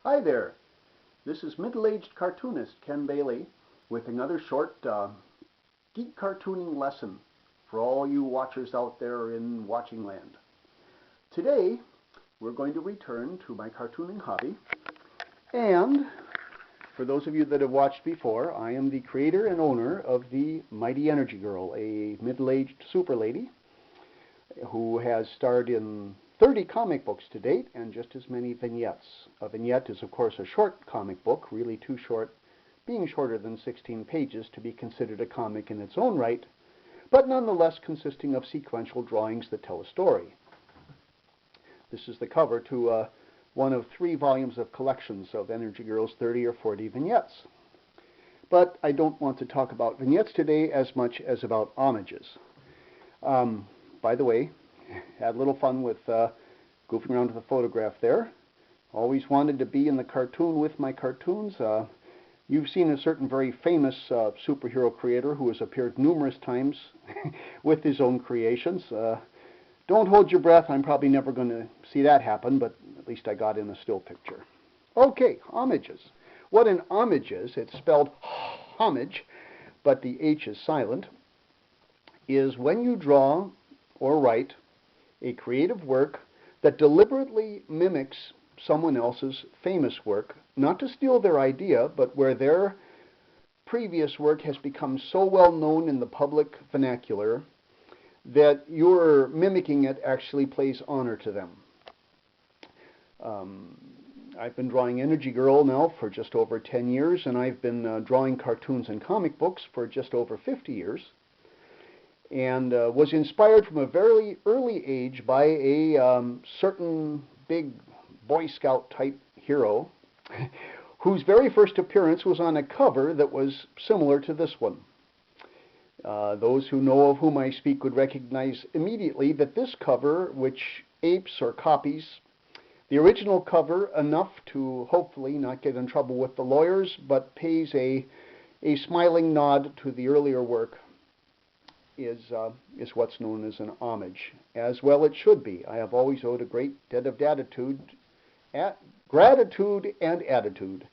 Hi there, this is middle-aged cartoonist Ken Bailey with another short geek cartooning lesson for all you watchers out there in watching land. Today we're going to return to my cartooning hobby, and for those of you that have watched before, I am the creator and owner of the Mighty Energygirl, a middle-aged super lady who has starred in 30 comic books to date and just as many vignettes. A vignette is, of course, a short comic book, really too short, being shorter than 16 pages to be considered a comic in its own right, but nonetheless consisting of sequential drawings that tell a story. This is the cover to one of 3 volumes of collections of Energygirl's 30 or 40 vignettes. But I don't want to talk about vignettes today as much as about homages. By the way, had a little fun with goofing around with the photograph there. Always wanted to be in the cartoon with my cartoons. You've seen a certain very famous superhero creator who has appeared numerous times with his own creations. Don't hold your breath. I'm probably never going to see that happen, but at least I got in a still picture. Okay, homages. What an homage is, it's spelled homage, but the H is silent, is when you draw or write a creative work that deliberately mimics someone else's famous work, not to steal their idea, but where their previous work has become so well known in the public vernacular that your mimicking it actually plays honor to them. I've been drawing Energygirl now for just over 10 years, and I've been drawing cartoons and comic books for just over 50 years. And was inspired from a very early age by a certain big Boy Scout type hero whose very first appearance was on a cover that was similar to this one. Those who know of whom I speak would recognize immediately that this cover, which apes or copies the original cover enough to hopefully not get in trouble with the lawyers, but pays a smiling nod to the earlier work, is what's known as an homage. As well it should be. I have always owed a great debt of gratitude and attitude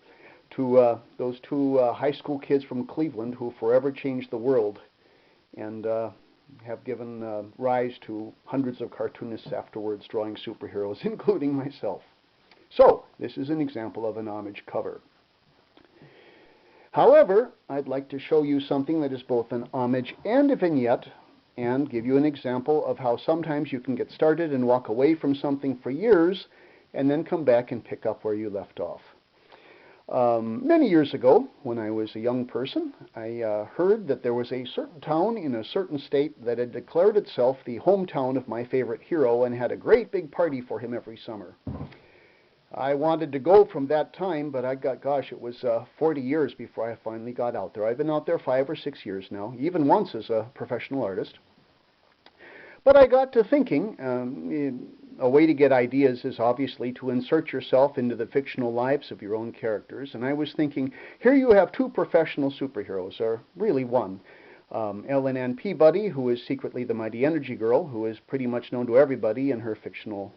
to those 2 high school kids from Cleveland who forever changed the world and have given rise to hundreds of cartoonists afterwards drawing superheroes, including myself. So, this is an example of an homage cover. However, I'd like to show you something that is both an homage and a vignette, and give you an example of how sometimes you can get started and walk away from something for years, and then come back and pick up where you left off. Many years ago, when I was a young person, I heard that there was a certain town in a certain state that had declared itself the hometown of my favorite hero and had a great big party for him every summer. I wanted to go from that time, but it was 40 years before I finally got out there. I've been out there 5 or 6 years now, even once as a professional artist. But I got to thinking, a way to get ideas is obviously to insert yourself into the fictional lives of your own characters. And I was thinking, here you have 2 professional superheroes, or really 1. Ellen Ann Peabody, who is secretly the Mighty Energygirl, who is pretty much known to everybody in her fictional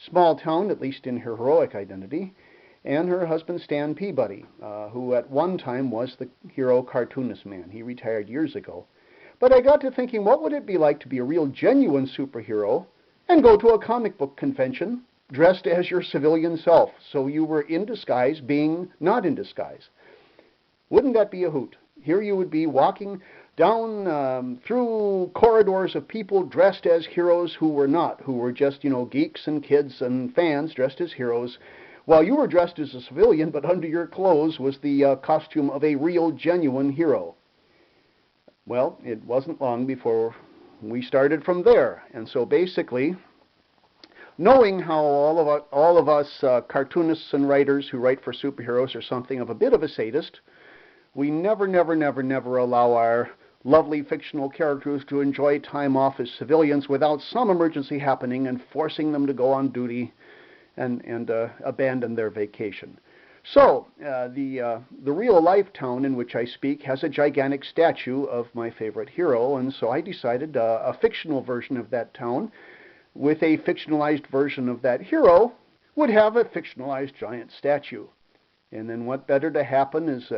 small town, at least in her heroic identity, and her husband Stan Peabody, who at one time was the hero cartoonist man. He retired years ago. But I got to thinking, what would it be like to be a real genuine superhero and go to a comic book convention dressed as your civilian self, so you were in disguise being not in disguise? Wouldn't that be a hoot? Here you would be walking down through corridors of people dressed as heroes who were not, who were just, geeks and kids and fans dressed as heroes, while you were dressed as a civilian, but under your clothes was the costume of a real, genuine hero. Well, it wasn't long before we started from there. And so basically, knowing how all of us cartoonists and writers who write for superheroes are something of a bit of a sadist, we never allow our lovely fictional characters to enjoy time off as civilians without some emergency happening and forcing them to go on duty and abandon their vacation. So, the real-life town in which I speak has a gigantic statue of my favorite hero, and so I decided a fictional version of that town with a fictionalized version of that hero would have a fictionalized giant statue. And then what better to happen is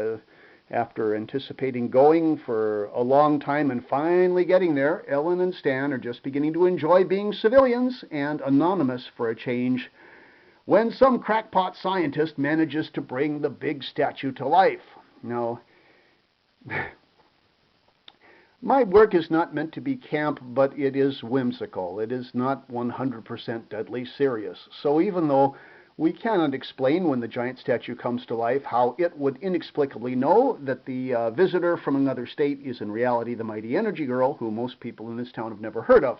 after anticipating going for a long time and finally getting there, Ellen and Stan are just beginning to enjoy being civilians and anonymous for a change when some crackpot scientist manages to bring the big statue to life. Now, my work is not meant to be camp, but it is whimsical. It is not 100% deadly serious. So even though we cannot explain when the giant statue comes to life how it would inexplicably know that the visitor from another state is in reality the mighty Energygirl, who most people in this town have never heard of.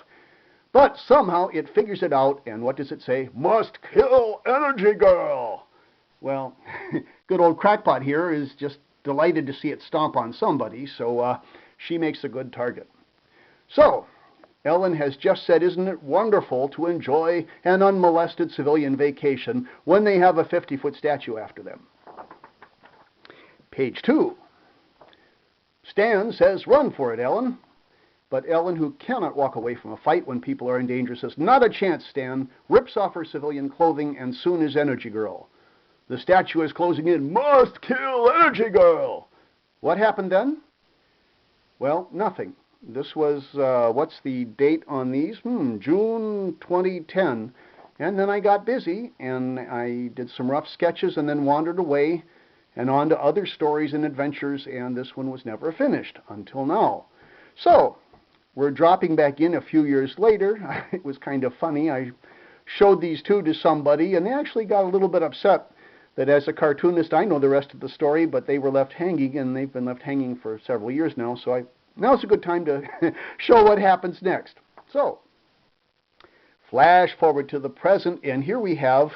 But somehow it figures it out, and what does it say? Must kill Energygirl! Well, good old crackpot here is just delighted to see it stomp on somebody, so she makes a good target. So, Ellen has just said, isn't it wonderful to enjoy an unmolested civilian vacation when they have a 50-foot statue after them? Page 2. Stan says, run for it, Ellen. But Ellen, who cannot walk away from a fight when people are in danger, says, not a chance, Stan, rips off her civilian clothing, and soon is Energygirl. The statue is closing in. Must kill Energygirl! What happened then? Well, nothing. This was, what's the date on these? June 2010. And then I got busy, and I did some rough sketches, and then wandered away and on to other stories and adventures, and this one was never finished until now. So, we're dropping back in a few years later. It was kind of funny. I showed these two to somebody, and they actually got a little bit upset that as a cartoonist I know the rest of the story, but they were left hanging, and they've been left hanging for several years now, so now's a good time to show what happens next. So, flash forward to the present, and here we have,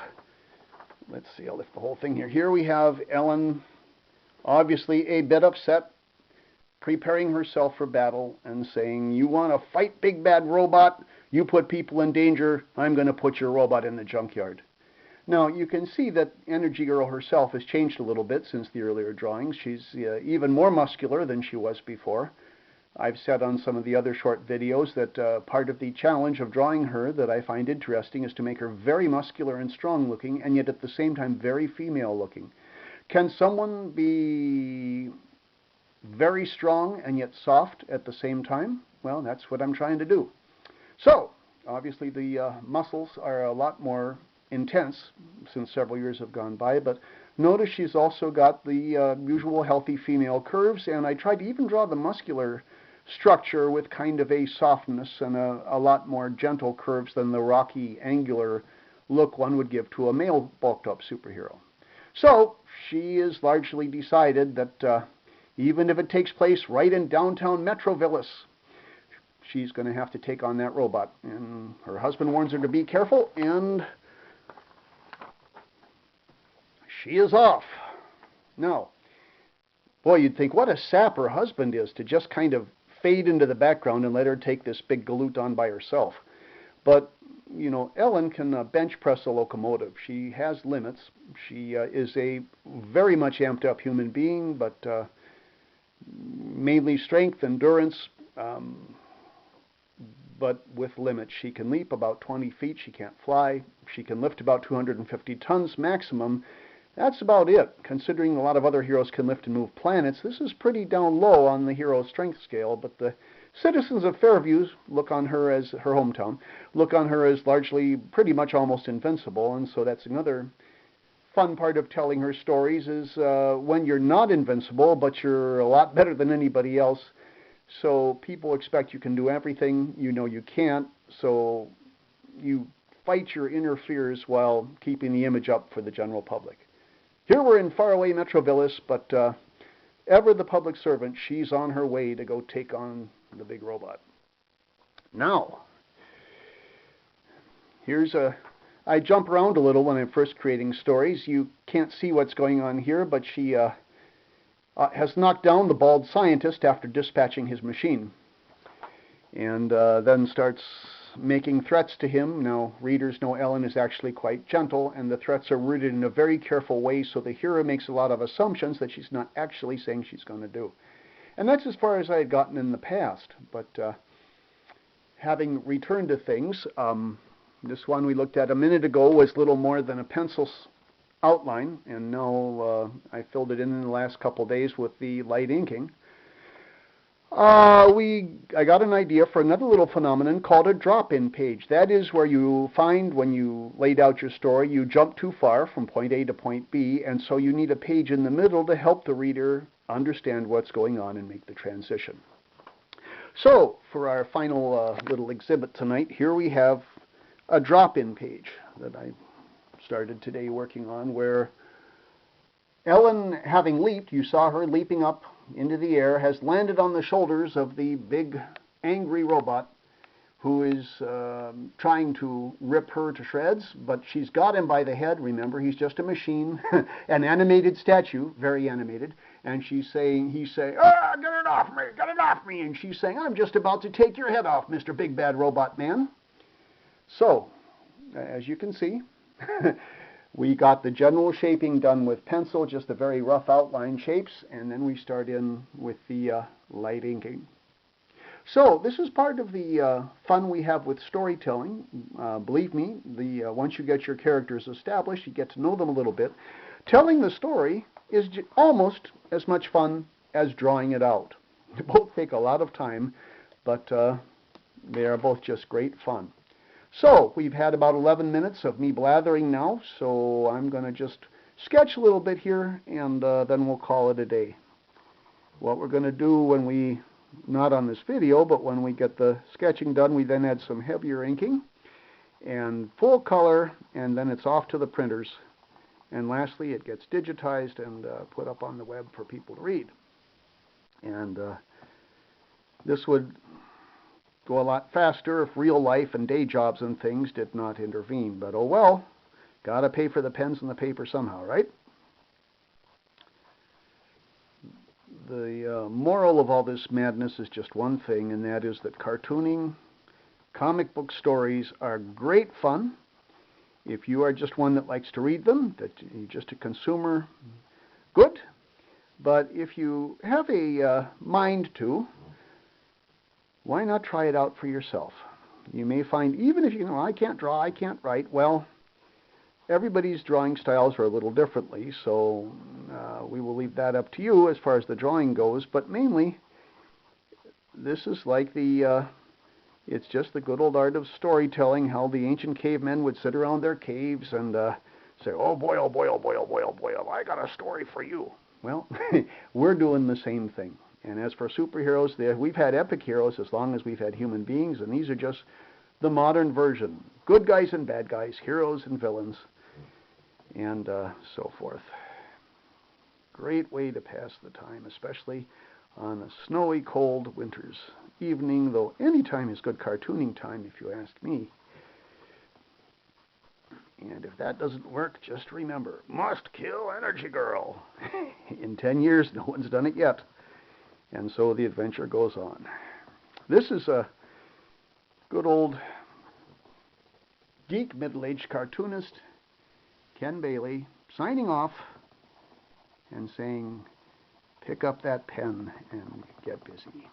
let's see, I'll lift the whole thing here. Here we have Ellen, obviously a bit upset, preparing herself for battle and saying, you want to fight big bad robot? You put people in danger, I'm going to put your robot in the junkyard. Now, you can see that Energygirl herself has changed a little bit since the earlier drawings. She's even more muscular than she was before. I've said on some of the other short videos that part of the challenge of drawing her that I find interesting is to make her very muscular and strong looking, and yet at the same time very female looking. Can someone be very strong and yet soft at the same time? Well, that's what I'm trying to do. So, obviously the muscles are a lot more intense since several years have gone by, but notice she's also got the usual healthy female curves, and I tried to even draw the muscular structure with kind of a softness and a lot more gentle curves than the rocky, angular look one would give to a male bulked-up superhero. So, she is largely decided that even if it takes place right in downtown Metrovillis, she's going to have to take on that robot. And her husband warns her to be careful, and she is off. Now, boy, you'd think what a sap her husband is to just kind of fade into the background and let her take this big galoot on by herself. But, you know, Ellen can bench press a locomotive. She has limits. She is a very much amped up human being, but mainly strength, endurance, but with limits. She can leap about 20 feet. She can't fly. She can lift about 250 tons maximum. That's about it. Considering a lot of other heroes can lift and move planets, this is pretty down low on the hero strength scale, but the citizens of Fairview look on her as her hometown, look on her as largely pretty much almost invincible, and so that's another fun part of telling her stories is when you're not invincible, but you're a lot better than anybody else, so people expect you can do everything. You know you can't, so you fight your inner fears while keeping the image up for the general public. Here we're in faraway Metrovillis, but ever the public servant, she's on her way to go take on the big robot. Now, here's I jump around a little when I'm first creating stories. You can't see what's going on here, but she has knocked down the bald scientist after dispatching his machine, and then starts making threats to him. Now, readers know Ellen is actually quite gentle, and the threats are worded in a very careful way, so the hero makes a lot of assumptions that she's not actually saying she's going to do. And that's as far as I had gotten in the past, but having returned to things, This one we looked at a minute ago was little more than a pencil outline, and now I filled it in the last couple days with the light inking. I got an idea for another little phenomenon called a drop-in page. That is where you find when you laid out your story, you jump too far from point A to point B, and so you need a page in the middle to help the reader understand what's going on and make the transition. So, for our final little exhibit tonight, here we have a drop-in page that I started today working on, where Ellen, having leaped, you saw her leaping up into the air, has landed on the shoulders of the big, angry robot who is trying to rip her to shreds, but she's got him by the head. Remember, he's just a machine, an animated statue, very animated, and he's saying, "Ah, get it off me," and she's saying, "I'm just about to take your head off, Mr. Big Bad Robot Man." So, as you can see, we got the general shaping done with pencil, just the very rough outline shapes, and then we start in with the light inking. So this is part of the fun we have with storytelling. Believe me, once you get your characters established, you get to know them a little bit. Telling the story is almost as much fun as drawing it out. They both take a lot of time, but they are both just great fun. So, we've had about 11 minutes of me blathering now, so I'm going to just sketch a little bit here, and then we'll call it a day. What we're going to do when we, not on this video, but when we get the sketching done, we then add some heavier inking and full color, and then it's off to the printers. And lastly, it gets digitized and put up on the web for people to read. And this would go a lot faster if real life and day jobs and things did not intervene. But oh well, gotta pay for the pens and the paper somehow, right? The moral of all this madness is just one thing, and that is that cartooning, comic book stories are great fun. If you are just one that likes to read them, that you're just a consumer, good. But if you have a mind to, why not try it out for yourself? You may find, even if you know, I can't draw, I can't write, well, everybody's drawing styles are a little differently, so we will leave that up to you as far as the drawing goes, but mainly, this is like it's just the good old art of storytelling, how the ancient cavemen would sit around their caves and say, "Oh boy, oh boy, oh boy, oh boy, oh boy, I got a story for you." Well, we're doing the same thing. And as for superheroes, we've had epic heroes as long as we've had human beings, and these are just the modern version. Good guys and bad guys, heroes and villains, and so forth. Great way to pass the time, especially on a snowy, cold winter's evening, though any time is good cartooning time, if you ask me. And if that doesn't work, just remember, must kill Energygirl. In 10 years, no one's done it yet. And so the adventure goes on. This is a good old geek middle-aged cartoonist, Ken Bailey, signing off and saying, pick up that pen and get busy.